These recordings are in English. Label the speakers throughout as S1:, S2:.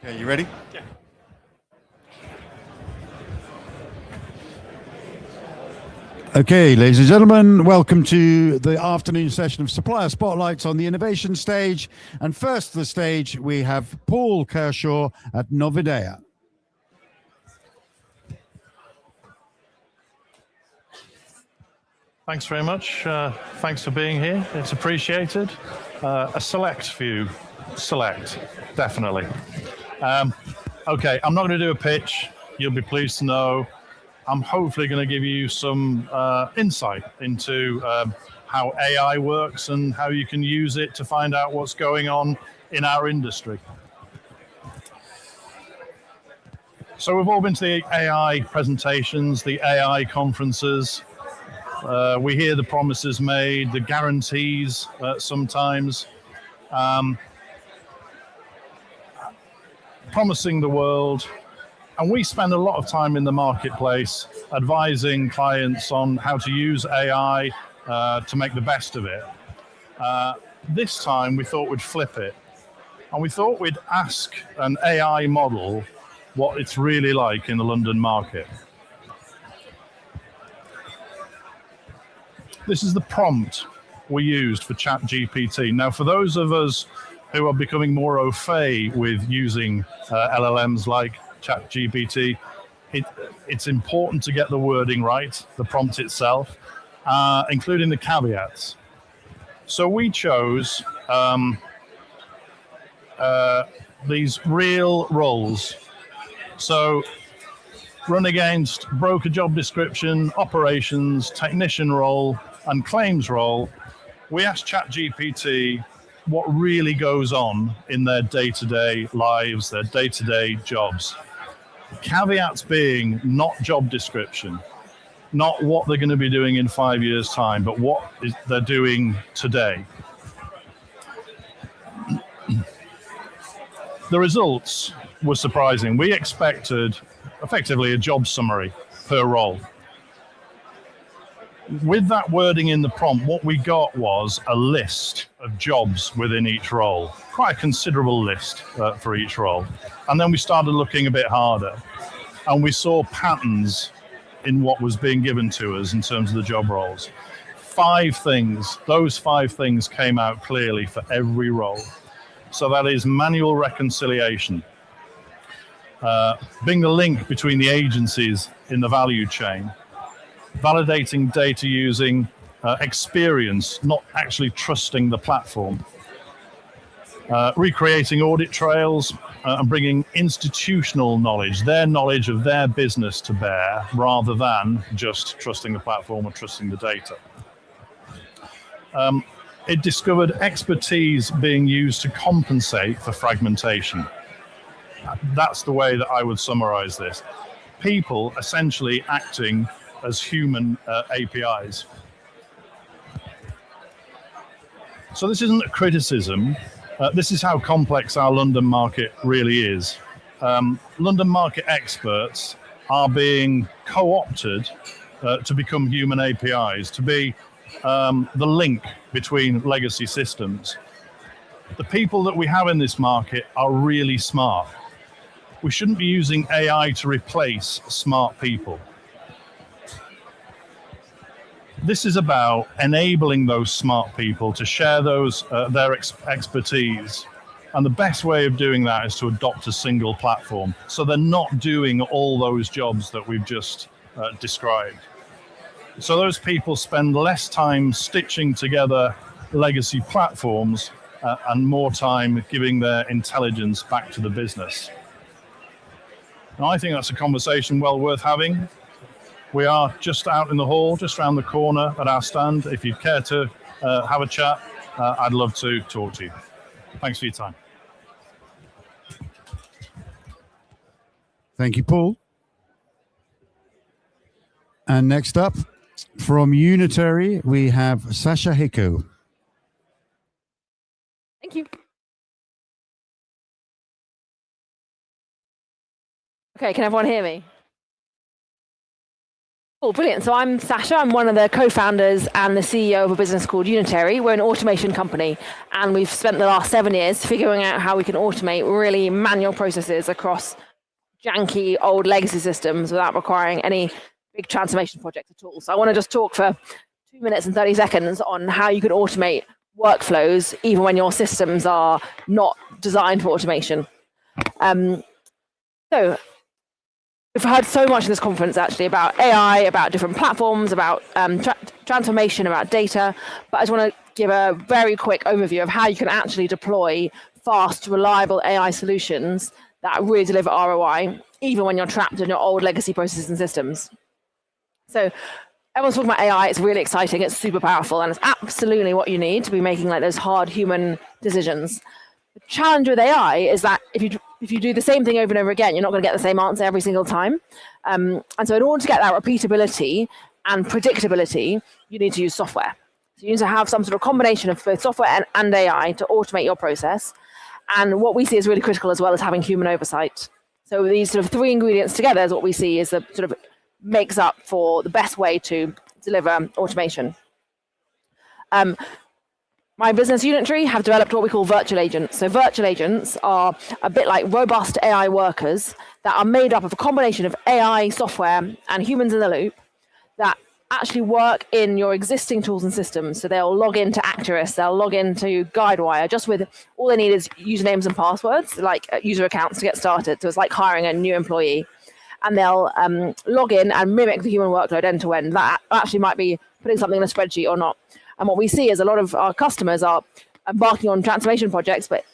S1: Okay, you ready?
S2: Yeah.
S1: Okay, ladies and gentlemen, welcome to the afternoon session of Supplier Spotlights on the innovation stage. And first to the stage, we have Paul Kershaw at Novidea.
S2: Thanks very much. Thanks for being here. It's appreciated. A select few. Select, definitely. Okay, I'm not going to do a pitch. You'll be pleased to know I'm hopefully going to give you some insight into how AI works and how you can use it to find out what's going on in our industry. So we've all been to the AI presentations, the AI conferences. We hear the promises made, the guarantees sometimes, promising the world. And we spend a lot of time in the marketplace advising clients on how to use AI to make the best of it. This time we thought we'd flip it. And we thought we'd ask an AI model what it's really like in the London market. This is the prompt we used for ChatGPT. Now, for those of us who are becoming more au fait with using LLMs like ChatGPT, it's important to get the wording right, the prompt itself, including the caveats. So we chose these real roles. So run against broker job description, operations, technician role, and claims role. We asked ChatGPT what really goes on in their day-to-day lives, their day-to-day jobs. Caveats being not job description, not what they're going to be doing in 5 years' time, but what they're doing today. The results were surprising. We expected effectively a job summary per role. With that wording in the prompt, what we got was a list of jobs within each role, quite a considerable list for each role. And then we started looking a bit harder, and we saw patterns in what was being given to us in terms of the job roles. 5 things, those 5 things came out clearly for every role. So that is manual reconciliation, being the link between the agencies in the value chain, validating data using experience, not actually trusting the platform, recreating audit trails and bringing institutional knowledge, their knowledge of their business to bear, rather than just trusting the platform or trusting the data. It discovered expertise being used to compensate for fragmentation. That's the way that I would summarize this. People essentially acting as human APIs. So this isn't a criticism. This is how complex our London market really is. London market experts are being co-opted to become human APIs, to be the link between legacy systems. The people that we have in this market are really smart. We shouldn't be using AI to replace smart people. This is about enabling those smart people to share their expertise. And the best way of doing that is to adopt a single platform, so they're not doing all those jobs that we've just described. So those people spend less time stitching together legacy platforms and more time giving their intelligence back to the business. Now, I think that's a conversation well worth having. We are just out in the hall, just around the corner at our stand. If you'd care to have a chat, I'd love to talk to you. Thanks for your time.
S1: Thank you, Paul. And next up, from Unitary, we have Sasha Haco.
S3: Thank you. Okay, can everyone hear me? Cool, brilliant. So I'm Sasha. I'm one of the co-founders and the CEO of a business called Unitary. We're an automation company, and we've spent the last 7 years figuring out how we can automate really manual processes across janky old legacy systems without requiring any big transformation projects at all. So I want to just talk for 2 minutes and 30 seconds on how you can automate workflows even when your systems are not designed for automation. So we've heard so much in this conference actually about AI, about different platforms, about transformation, about data, but I just want to give a very quick overview of how you can actually deploy fast, reliable AI solutions that really deliver ROI, even when you're trapped in your old legacy processes and systems. So everyone's talking about AI, it's really exciting, it's super powerful, and it's absolutely what you need to be making like those hard human decisions. The challenge with AI is that if you do the same thing over and over again, you're not going to get the same answer every single time. And so in order to get that repeatability and predictability, you need to use software. So you need to have some sort of combination of both software and AI to automate your process. And what we see is really critical as well as having human oversight. So these sort of three ingredients together is what we see is the sort of makes up for the best way to deliver automation. My business Unitary have developed what we call virtual agents. So virtual agents are a bit like robust AI workers that are made up of a combination of AI, software, and humans in the loop that actually work in your existing tools and systems. So they'll log into Acturus, they'll log into Guidewire, just with all they need is usernames and passwords, like user accounts to get started. So it's like hiring a new employee. And they'll log in and mimic the human workload end to end. That actually might be putting something in a spreadsheet or not. And what we see is a lot of our customers are embarking on transformation projects, but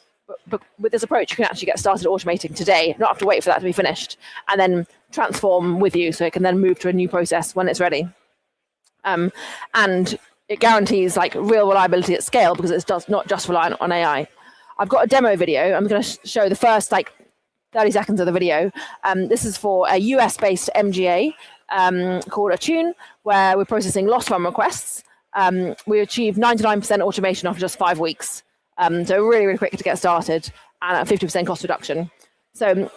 S3: with this approach, you can actually get started automating today, not have to wait for that to be finished, and then transform with you so it can then move to a new process when it's ready. And it guarantees like real reliability at scale because it's not just reliant on AI. I've got a demo video. I'm going to show the first 30 seconds of the video. This is for a US-based MGA called Attune, where we're processing loss run requests. We achieved 99% automation after just 5 weeks. So really, really quick to get started and a 50% cost reduction. So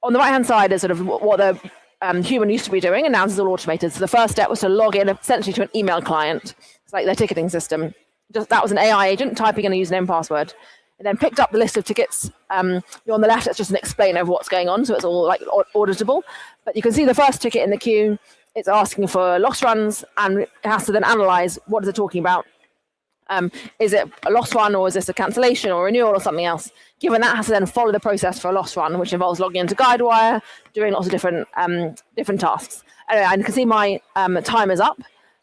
S3: on the right-hand side is sort of what the human used to be doing, and now this is all automated. So the first step was to log in essentially to an email client. It's like their ticketing system. That was an AI agent typing in a username and password. It then picked up the list of tickets. On the left, it's just an explainer of what's going on, so it's all like auditable. But you can see the first ticket in the queue. It's asking for loss runs, and it has to then analyze what is it talking about. Is it a loss run, or is this a cancellation or renewal or something else? Given that, it has to then follow the process for a loss run, which involves logging into Guidewire, doing lots of different tasks. Anyway, I can see my time is up,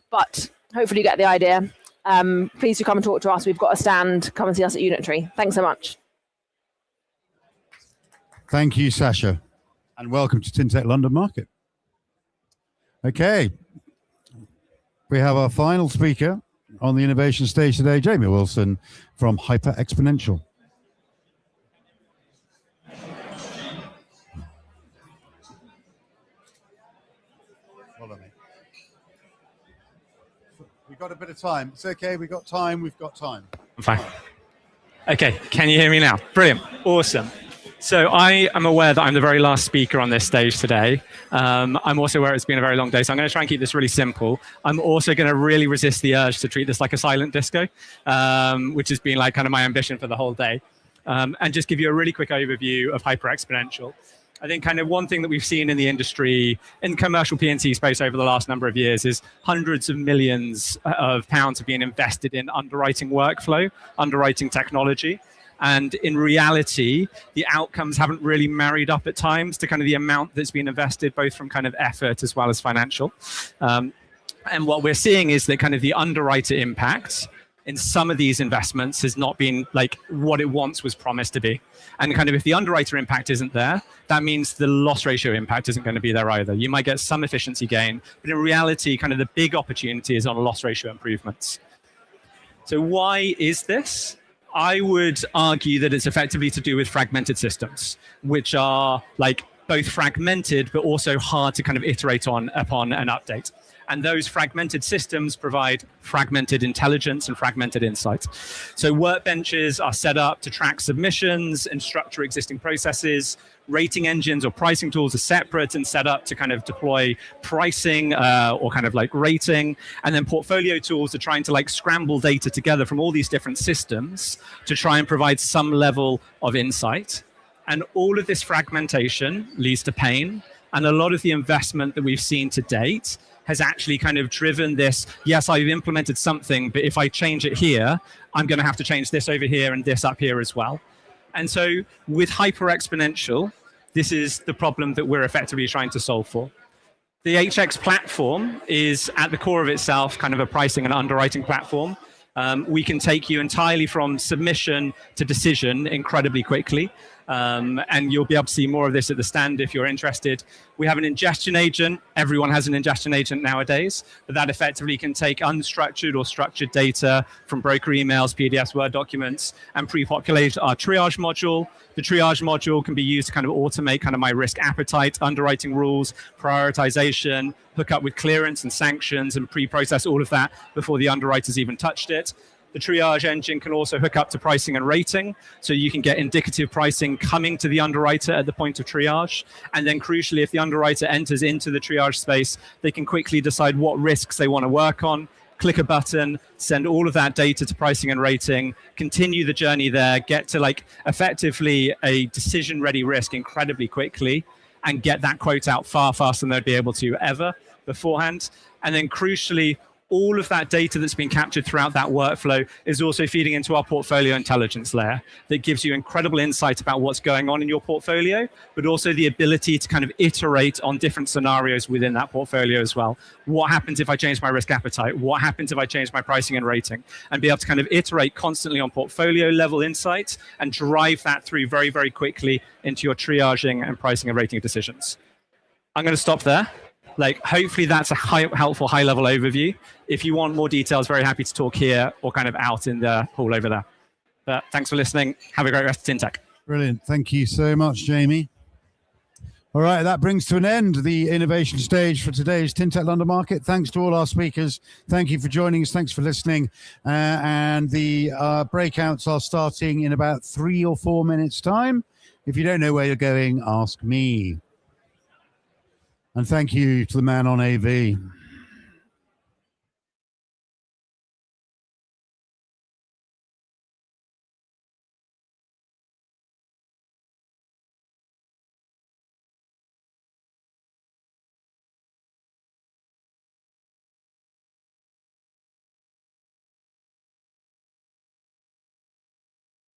S3: but hopefully you get the idea. Please do come and talk to us. We've got a stand. Come and see us at Unitary. Thanks so much.
S1: Thank you, Sasha, and welcome to TINtech London Market. Okay, we have our final speaker on the innovation stage today, Jamie Wilson from Hyperexponential. Follow me. We've got a bit of time. It's okay, we've got time, I'm
S4: fine. Okay, can you hear me now? Brilliant, awesome. So I am aware that I'm the very last speaker on this stage today. I'm also aware it's been a very long day, so I'm going to try and keep this really simple. I'm also going to really resist the urge to treat this like a silent disco, which has been like kind of my ambition for the whole day, and just give you a really quick overview of Hyperexponential. I think kind of one thing that we've seen in the industry, in commercial P&C space over the last number of years, is hundreds of millions of pounds have been invested in underwriting workflow, underwriting technology. And in reality, the outcomes haven't really married up at times to kind of the amount that's been invested, both from kind of effort as well as financial. And what we're seeing is that kind of the underwriter impact in some of these investments has not been like what it once was promised to be. And kind of if the underwriter impact isn't there, that means the loss ratio impact isn't going to be there either. You might get some efficiency gain, but in reality, kind of the big opportunity is on loss ratio improvements. So why is this? I would argue that it's effectively to do with fragmented systems, which are like both fragmented, but also hard to kind of iterate on upon and update. And those fragmented systems provide fragmented intelligence and fragmented insight. So workbenches are set up to track submissions and structure existing processes. Rating engines or pricing tools are separate and set up to kind of deploy pricing or kind of like rating. And then portfolio tools are trying to like scramble data together from all these different systems to try and provide some level of insight. And all of this fragmentation leads to pain. And a lot of the investment that we've seen to date has actually kind of driven this, yes, I've implemented something, but if I change it here, I'm going to have to change this over here and this up here as well. And so with Hyperexponential, this is the problem that we're effectively trying to solve for. The HX platform is at the core of itself kind of a pricing and underwriting platform. We can take you entirely from submission to decision incredibly quickly. And you'll be able to see more of this at the stand if you're interested. We have an ingestion agent. Everyone has an ingestion agent nowadays, but that effectively can take unstructured or structured data from broker emails, PDFs, Word documents, and pre-populate our triage module. The triage module can be used to kind of automate kind of my risk appetite, underwriting rules, prioritization, hook up with clearance and sanctions, and pre-process all of that before the underwriters even touched it. The triage engine can also hook up to pricing and rating, so you can get indicative pricing coming to the underwriter at the point of triage. And then crucially, if the underwriter enters into the triage space, they can quickly decide what risks they want to work on, click a button, send all of that data to pricing and rating, continue the journey there, get to like effectively a decision-ready risk incredibly quickly, and get that quote out far faster than they'd be able to ever beforehand. And then crucially, all of that data that's been captured throughout that workflow is also feeding into our portfolio intelligence layer that gives you incredible insight about what's going on in your portfolio, but also the ability to kind of iterate on different scenarios within that portfolio as well. What happens if I change my risk appetite? What happens if I change my pricing and rating? And be able to kind of iterate constantly on portfolio level insights and drive that through very, very quickly into your triaging and pricing and rating decisions. I'm going to stop there. Like, hopefully that's a helpful high-level overview. If you want more details, very happy to talk here or kind of out in the hall over there. But thanks for listening. Have a great rest of TINtech.
S1: Brilliant. Thank you so much, Jamie. All right, that brings to an end the innovation stage for today's TINtech London Market. Thanks to all our speakers. Thank you for joining us. Thanks for listening. And the breakouts are starting in about 3 or 4 minutes' time. If you don't know where you're going, ask me. And thank you to the man on AV.